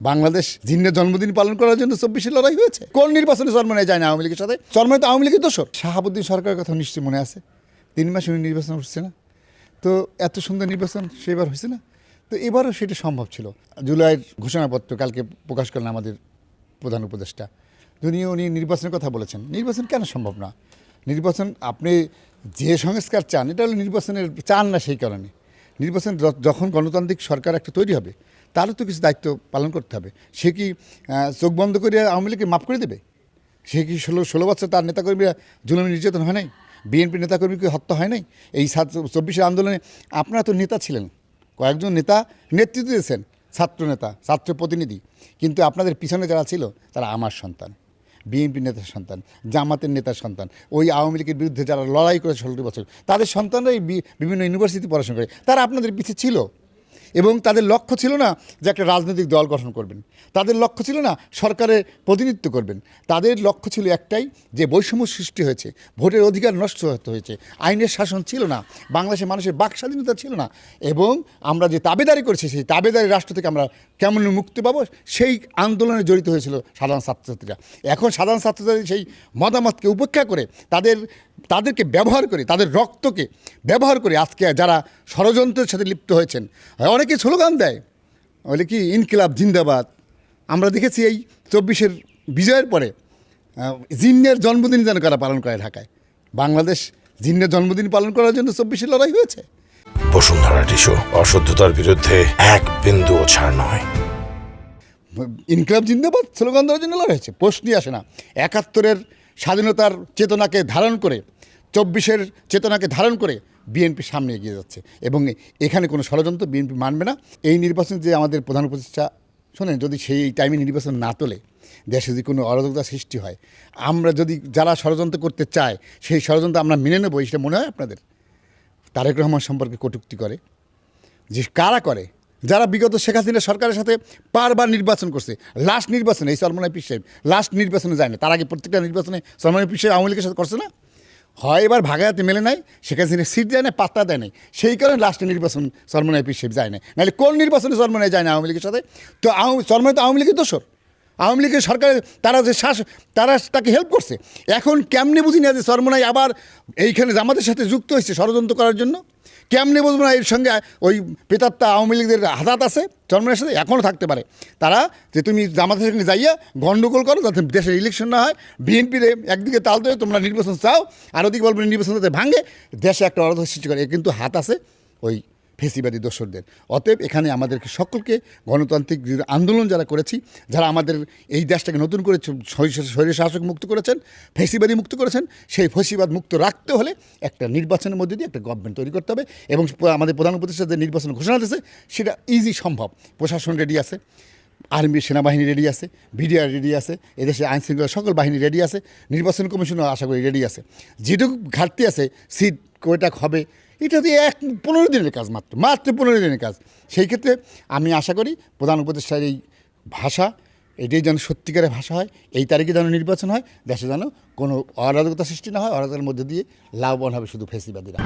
বাংলাদেশ জিন্নের জন্মদিন পালন করার জন্য 24-এ লড়াই হয়েছে। কোন নির্বাচনে চরমোনাই যায় না আওয়ামী লীগের সাথে? চরমোনাই তো আওয়ামী লীগের দোষর। শাহাবুদ্দিন সরকারের কথা নিশ্চয়ই মনে আছে, 3 মাস উনি নির্বাচন হচ্ছে না, তো এত সুন্দর নির্বাচন সেবার হয়েছে না, তো এবারও সেটা সম্ভব ছিল। জুলাইয়ের ঘোষণাপত্র কালকে প্রকাশ করলেন আমাদের প্রধান উপদেষ্টা, উনি নির্বাচনের কথা বলেছেন। নির্বাচন কেন সম্ভব না? নির্বাচন আপনি যে সংস্কার চান, এটা হলো নির্বাচনের চান না, সেই কারণে নির্বাচন যখন গণতান্ত্রিক সরকার একটা তৈরি হবে তারও তো কিছু দায়িত্ব পালন করতে হবে। সে কি চোখ বন্ধ করে আওয়ামী লীগকে মাফ করে দেবে? সে কি 16 বছর তার নেতাকর্মীরা জুলুমে নির্যাতন হয় নাই? বিএনপি নেতাকর্মীকে হত্যা হয় নাই? এই 24-এর আন্দোলনে আপনারা তো নেতা ছিলেন, কয়েকজন নেতা নেতৃত্ব দিয়েছেন, ছাত্র নেতা, ছাত্র প্রতিনিধি, কিন্তু আপনাদের পিছনে যারা ছিল তারা আমার সন্তান, বিএনপি নেতার সন্তান, জামাতের নেতার সন্তান, ওই আওয়ামী লীগের বিরুদ্ধে যারা লড়াই করে 16 বছর, তাদের সন্তানরাই বিভিন্ন ইউনিভার্সিটি পড়াশোনা করে, তারা আপনাদের পিছিয়ে ছিল। এবং তাদের লক্ষ্য ছিল না যে একটা রাজনৈতিক দল গঠন করবেন, তাদের লক্ষ্য ছিল না সরকারের প্রতিনিধিত্ব করবেন, তাদের লক্ষ্য ছিল একটাই, যে বৈষম্য সৃষ্টি হয়েছে, ভোটের অধিকার নষ্ট হয়েছে, আইনের শাসন ছিল না, বাংলাদেশের মানুষের বাক স্বাধীনতা ছিল না, এবং আমরা যে তাবেদারি করেছি সেই তাবেদারি রাষ্ট্র থেকে আমরা কেমন মুক্তি পাবো, সেই আন্দোলনে জড়িত হয়েছিল সাধারণ ছাত্রছাত্রীরা। এখন সাধারণ ছাত্রছাত্রী সেই মতামতকে উপেক্ষা করে তাদেরকে ব্যবহার করে, তাদের রক্তকে ব্যবহার করে আজকে যারা ষড়যন্ত্রের সাথে লিপ্ত হয়েছেন, অনেকে স্লোগান দেয়, বলে কি ইনকিলাব জিন্দাবাদ। আমরা দেখেছি এই 24-এর বিজয়ের পরে জিন্নের জন্মদিন যেন কারা পালন করে ঢাকায়। বাংলাদেশ জিন্নের জন্মদিন পালন করার জন্য 24-এ লড়াই হয়েছে। বসুন্ধরা টিস্যু, অশুদ্ধতার বিরুদ্ধে এক বিন্দুও ছাড় নয়। ইনকিলাব জিন্দাবাদ স্লোগান দেওয়ার জন্য লড়াই হয়েছে, প্রশ্নই আসে না। 71-এর স্বাধীনতার চেতনাকে ধারণ করে, 24-এর চেতনাকে ধারণ করে বিএনপি সামনে এগিয়ে যাচ্ছে, এবং এখানে কোনো ষড়যন্ত্র বিএনপি মানবে না। এই নির্বাচন যে আমাদের প্রধান উপদেষ্টা, শোনেন, যদি সেই টাইমে নির্বাচন না তোলে, দেশে যদি কোনো অরাজকতা সৃষ্টি হয়, আমরা যদি যারা ষড়যন্ত্র করতে চায় সেই ষড়যন্ত্র আমরা মেনে নেবো, সেটা মনে হয় আপনাদের? তারেক রহমান সম্পর্কে কটূক্তি করে, যে কারা করে? যারা বিগত শেখ হাসিনা সরকারের সাথে বারবার নির্বাচন করছে, লাস্ট নির্বাচনে এই সলমন পীর সাহেব লাস্ট নির্বাচনে যায় না, তার আগে প্রত্যেকটা নির্বাচনে সলমন পীর সাহেব আওয়ামী লীগের সাথে করছে না? হয় এবার ভাগাতে মেলে নাই, শেখ হাসিনা সিট দেয় না, পাত্তা দেয় নাই, সেই কারণে লাস্টে নির্বাচন সলমন পীর সাহেব যায় না। নাহলে কোন নির্বাচনে সলমন যায় না আওয়ামী লীগের সাথে? তো সলমন তো আওয়ামী লীগের দোষর, আওয়ামী লীগের সরকারের তারা যে তারা তাকে হেল্প করছে। এখন কেমনে বুঝি না যে সরমনাই আবার এইখানে জামাতের সাথে যুক্ত হয়েছে ষড়যন্ত্র করার জন্য? কেমনে বুঝবো না এর সঙ্গে ওই পেতাত্তা আওয়ামী লীগের হাত আছে চরমনের সাথে? এখনও থাকতে পারে তারা, যে তুমি জামাতের সঙ্গে যাইয়া গণ্ডগোল করো যাতে দেশের ইলেকশন না হয়, বিএনপির একদিকে তাল দেবে, তোমরা নির্বাচন চাও, আর ওদিকে বলবে নির্বাচন যাতে ভাঙে, দেশে একটা অরাজক সৃষ্টি করে, কিন্তু হাত আছে ওই ফেসিবাদী দোসরদের। অতএব এখানে আমাদেরকে সকলকে গণতান্ত্রিক আন্দোলন যারা করেছি, যারা আমাদের এই দেশটাকে নতুন করে স্বৈর শাসক মুক্ত করেছেন, ফেসিবাদী মুক্ত করেছেন, সেই ফেসিবাদ মুক্ত রাখতে হলে একটা নির্বাচনের মধ্যে দিয়ে একটা গভর্নমেন্ট তৈরি করতে হবে, এবং আমাদের প্রধান উপদেষ্টা যে নির্বাচন ঘোষণা দিয়েছে সেটা ইজি সম্ভব। প্রশাসন রেডি আছে, আর্মি সেনাবাহিনী রেডি আছে, বিডিআর রেডি আছে, এদেশে আইনশৃঙ্খলা সকল বাহিনী রেডি আছে, নির্বাচন কমিশনও আশা করি রেডি আছে। যেটুকু ঘাটতি আছে, সিট কয়টা হবে, এটা দিয়ে 15 দিনের কাজ, মাত্র 15 দিনের কাজ। সেই ক্ষেত্রে আমি আশা করি প্রধান উপদেষ্টার এই ভাষা, এটাই যেন সত্যিকারের ভাষা হয়, এই তারিখে যেন নির্বাচন হয়, দেশে যেন কোনো অরাজকতা সৃষ্টি না হয়, অরাজকতার মধ্যে দিয়ে লাভবান হবে শুধু ফেসিবাদীরা।